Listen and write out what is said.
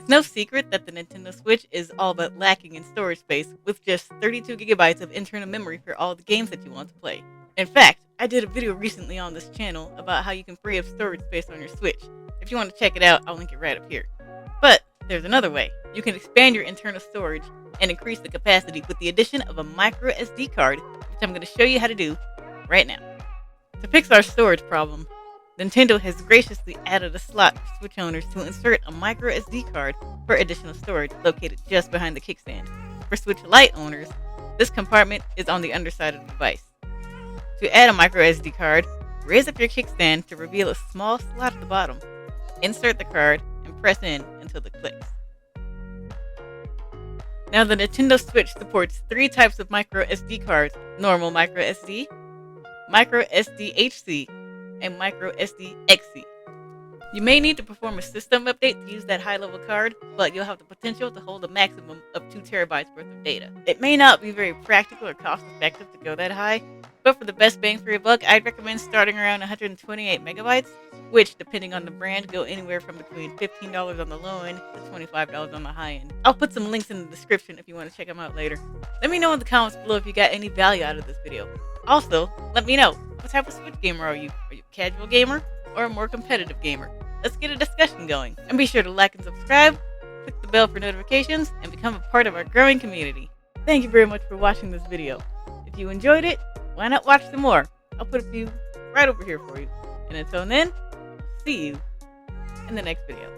It's no secret that the Nintendo Switch is all but lacking in storage space, with just 32 gigabytes of internal memory for all the games that you want to play. In fact, I did a video recently on this channel about how you can free up storage space on your Switch. If you want to check it out, I'll link it right up here. But there's another way. You can expand your internal storage and increase the capacity with the addition of a MicroSD card, which I'm going to show you how to do right now. To fix our storage problem, Nintendo has graciously added a slot for Switch owners to insert a microSD card for additional storage located just behind the kickstand. For Switch Lite owners, this compartment is on the underside of the device. To add a microSD card, raise up your kickstand to reveal a small slot at the bottom. Insert the card and press in until it clicks. Now the Nintendo Switch supports 3 types of microSD cards: normal microSD, microSD HC, and microSD XC. You may need to perform a system update to use that high-level card, but you'll have the potential to hold a maximum of 2 terabytes worth of data. It may not be very practical or cost-effective to go that high, but for the best bang for your buck, I'd recommend starting around 128 megabytes, which, depending on the brand, go anywhere from between $15 on the low end to $25 on the high end. I'll put some links in the description if you want to check them out later. Let me know in the comments below if you got any value out of this video. Also, let me know, what type of Switch gamer are you? Are you a casual gamer or a more competitive gamer? Let's get a discussion going. And be sure to like and subscribe, click the bell for notifications, and become a part of our growing community. Thank you very much for watching this video. If you enjoyed it, why not watch some more? I'll put a few right over here for you. And until then, see you in the next video.